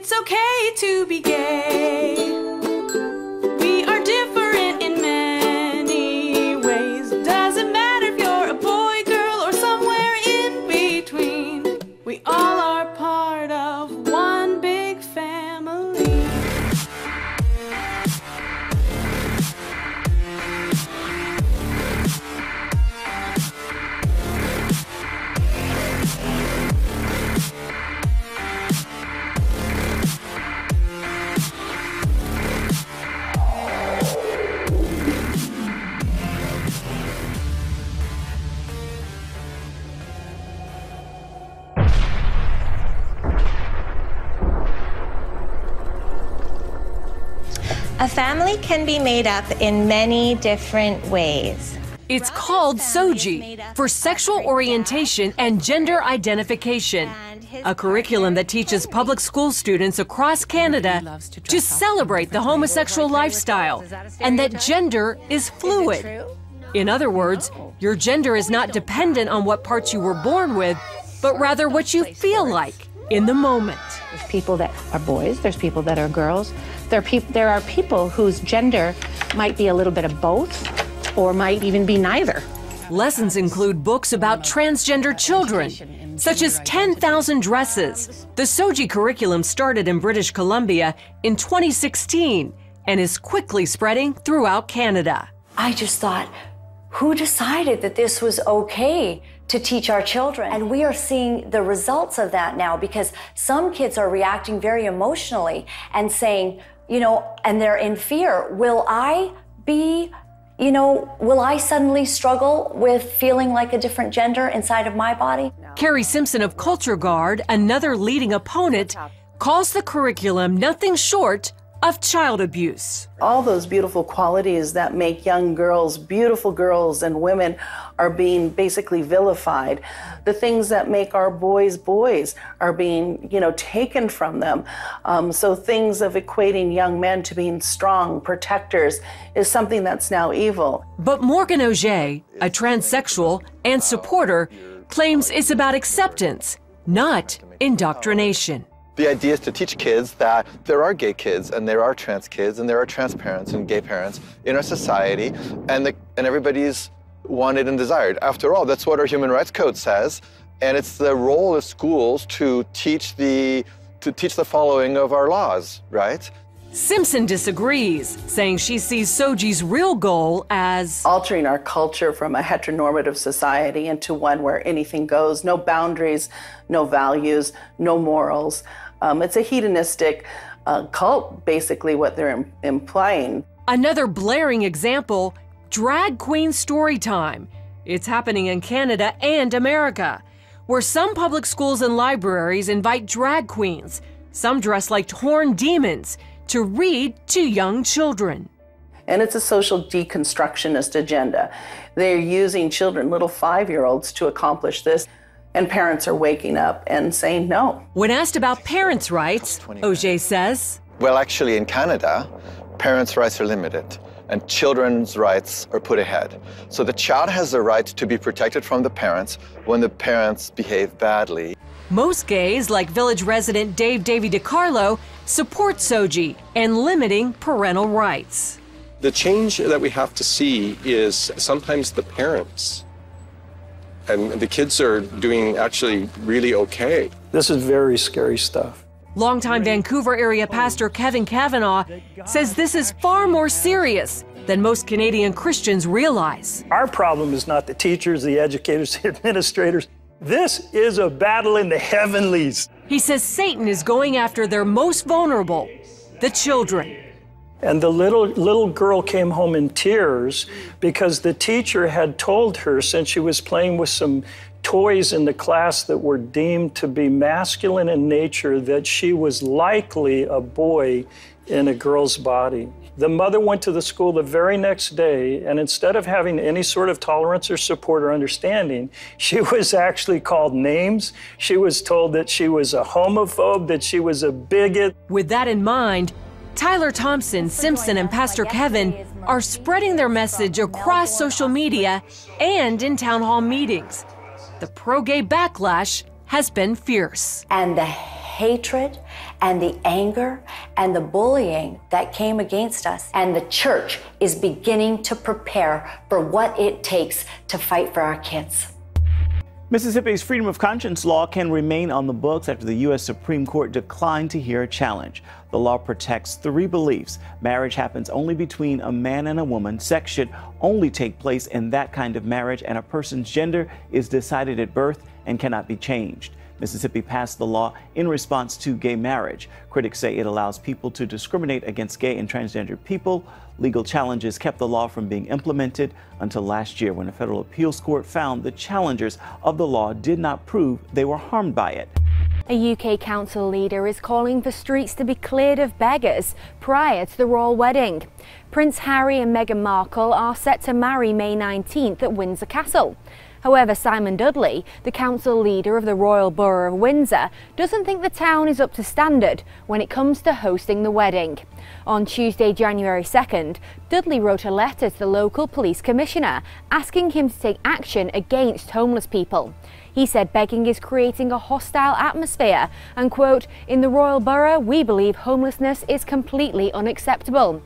It's okay to be gay. We are different in many ways. Doesn't matter if you're a boy, girl, or somewhere in between. We all are part of one big family. A family can be made up in many different ways. It's called SoulJa for Sexual Orientation and Gender Identification, a curriculum that teaches public school students across Canada to celebrate the homosexual lifestyle and that gender is fluid. In other words, your gender is not dependent on what parts you were born with, but rather what you feel like in the moment. There's people that are boys, there's people that are girls. There are people whose gender might be a little bit of both or might even be neither. Lessons include books about transgender children, such as 10,000 Dresses. The SoulJa curriculum started in British Columbia in 2016 and is quickly spreading throughout Canada. I just thought, who decided that this was okay to teach our children? And we are seeing the results of that now, because some kids are reacting very emotionally and saying, you know, and they're in fear. Will I suddenly struggle with feeling like a different gender inside of my body? Carrie Simpson of Culture Guard, another leading opponent, calls the curriculum nothing short of child abuse. All those beautiful qualities that make young girls, beautiful girls and women, are being basically vilified. The things that make our boys boys are being, taken from them. So things of equating young men to being strong protectors is something that's now evil. But Morgan Auger, a transsexual and supporter, claims it's about acceptance, not indoctrination. The idea is to teach kids that there are gay kids and there are trans kids and there are trans parents and gay parents in our society, and everybody's wanted and desired. After all, that's what our Human Rights Code says, and it's the role of schools to teach the following of our laws, right? Simpson disagrees, saying she sees SoulJa's real goal as altering our culture from a heteronormative society into one where anything goes, no boundaries, no values, no morals. It's a hedonistic cult, basically, what they're implying. Another blaring example, drag queen story time. It's happening in Canada and America, where some public schools and libraries invite drag queens, some dressed like horned demons, to read to young children. And it's a social deconstructionist agenda. They're using children, little 5-year-olds, to accomplish this. And parents are waking up and saying no. When asked about parents' rights, Auger says, well, actually, in Canada, parents' rights are limited and children's rights are put ahead. So the child has the right to be protected from the parents when the parents behave badly. Most gays, like Village resident Davey DiCarlo, support SoulJa and limiting parental rights. The change that we have to see is sometimes the parents. And the kids are doing actually really okay. This is very scary stuff. Longtime Vancouver area pastor Kevin Kavanaugh says this is far more serious than most Canadian Christians realize. Our problem is not the teachers, the educators, the administrators. This is a battle in the heavenlies. He says Satan is going after their most vulnerable, the children. And the little girl came home in tears because the teacher had told her, since she was playing with some toys in the class that were deemed to be masculine in nature, that she was likely a boy in a girl's body. The mother went to the school the very next day, and instead of having any sort of tolerance or support or understanding, she was actually called names. She was told that she was a homophobe, that she was a bigot. With that in mind, Tyler Thompson, Simpson, and Pastor Kevin are spreading their message across social media and in town hall meetings. The pro-gay backlash has been fierce. And the hatred and the anger and the bullying that came against us. And the church is beginning to prepare for what it takes to fight for our kids. Mississippi's freedom of conscience law can remain on the books after the U.S. Supreme Court declined to hear a challenge. The law protects 3 beliefs. Marriage happens only between a man and a woman. Sex should only take place in that kind of marriage, and a person's gender is decided at birth and cannot be changed. Mississippi passed the law in response to gay marriage. Critics say it allows people to discriminate against gay and transgender people. Legal challenges kept the law from being implemented until last year, when a federal appeals court found the challengers of the law did not prove they were harmed by it. A UK council leader is calling for streets to be cleared of beggars prior to the royal wedding. Prince Harry and Meghan Markle are set to marry May 19th at Windsor Castle. However, Simon Dudley, the council leader of the Royal Borough of Windsor, doesn't think the town is up to standard when it comes to hosting the wedding. On Tuesday, January 2nd, Dudley wrote a letter to the local police commissioner asking him to take action against homeless people. He said begging is creating a hostile atmosphere and, quote, "In the Royal Borough, we believe homelessness is completely unacceptable."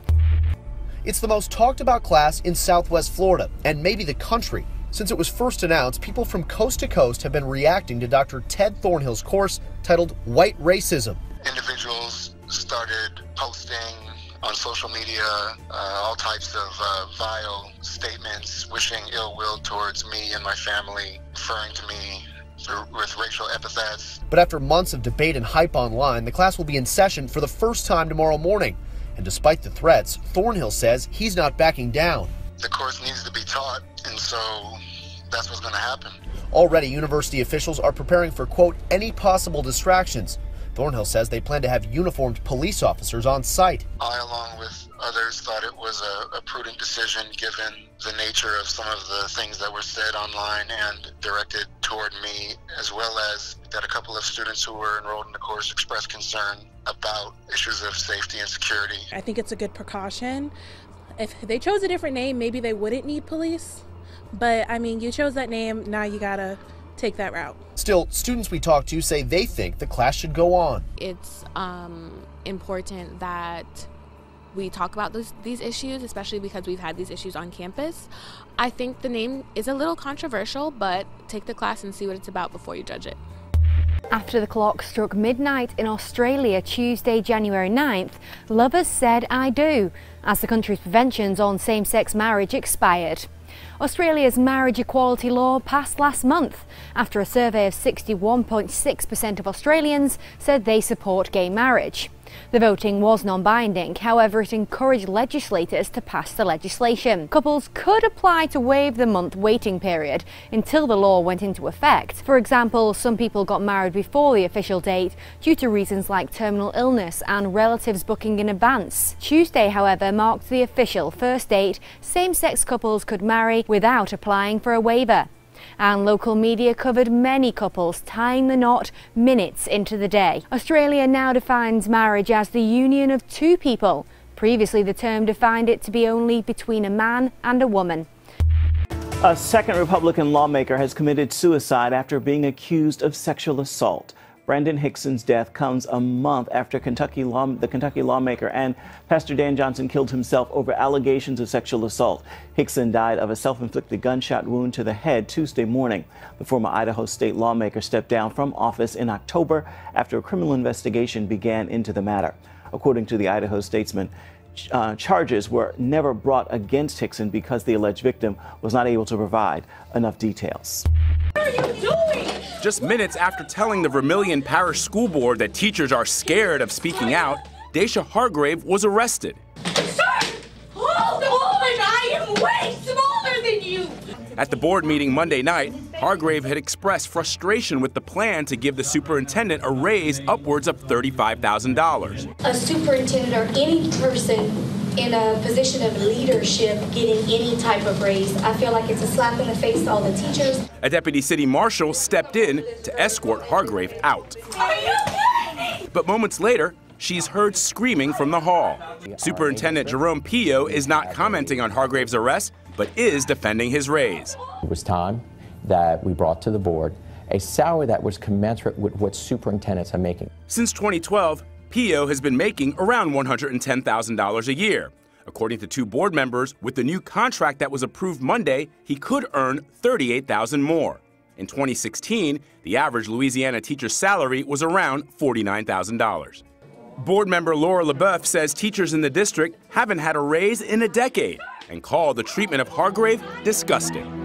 It's the most talked about class in Southwest Florida and maybe the country. Since it was first announced, people from coast to coast have been reacting to Dr. Ted Thornhill's course titled White Racism. Individuals started posting on social media all types of vile statements, wishing ill will towards me and my family, referring to me with racial epithets. But after months of debate and hype online, the class will be in session for the first time tomorrow morning. And despite the threats, Thornhill says he's not backing down. The course needs to be taught, and so that's what's going to happen. Already, university officials are preparing for, quote, any possible distractions. Thornhill says they plan to have uniformed police officers on site. I, along with others, thought it was a prudent decision given the nature of some of the things that were said online and directed toward me, as well as that a couple of students who were enrolled in the course expressed concern about issues of safety and security. I think it's a good precaution. If they chose a different name, maybe they wouldn't need police. But, I mean, you chose that name, now you gotta take that route. Still, students we talked to say they think the class should go on. It's important that we talk about these issues, especially because we've had these issues on campus. I think the name is a little controversial, but take the class and see what it's about before you judge it. After the clock struck midnight in Australia Tuesday, January 9th, lovers said "I do" as the country's preventions on same-sex marriage expired. Australia's marriage equality law passed last month after a survey of 61.6% of Australians said they support gay marriage. The voting was non-binding, however it encouraged legislators to pass the legislation. Couples could apply to waive the month waiting period until the law went into effect. For example, some people got married before the official date due to reasons like terminal illness and relatives booking in advance. Tuesday, however, marked the official first date same-sex couples could marry without applying for a waiver. And local media covered many couples tying the knot minutes into the day. Australia now defines marriage as the union of two people. Previously, the term defined it to be only between a man and a woman. A second Republican lawmaker has committed suicide after being accused of sexual assault. Brandon Hickson's death comes a month after the Kentucky lawmaker and Pastor Dan Johnson killed himself over allegations of sexual assault. Hickson died of a self-inflicted gunshot wound to the head Tuesday morning. The former Idaho state lawmaker stepped down from office in October after a criminal investigation began into the matter. According to the Idaho Statesman, charges were never brought against Hickson because the alleged victim was not able to provide enough details. What are you doing? Just minutes after telling the Vermilion Parish School Board that teachers are scared of speaking out, Daisha Hargrave was arrested. Sir, hold on! I am way smaller than you! At the board meeting Monday night, Hargrave had expressed frustration with the plan to give the superintendent a raise upwards of $35,000. A superintendent or any person in a position of leadership getting any type of raise, I feel like it's a slap in the face to all the teachers. A deputy city marshal stepped in to escort Hargrave out. Are you kidding me? But moments later, she's heard screaming from the hall. Superintendent Jerome Pio is not commenting on Hargrave's arrest, but is defending his raise. It was time that we brought to the board a salary that was commensurate with what superintendents are making. Since 2012, Pio has been making around $110,000 a year. According to two board members, with the new contract that was approved Monday, he could earn $38,000 more. In 2016, the average Louisiana teacher's salary was around $49,000. Board member Laura LaBeouf says teachers in the district haven't had a raise in a decade and called the treatment of Hargrave disgusting.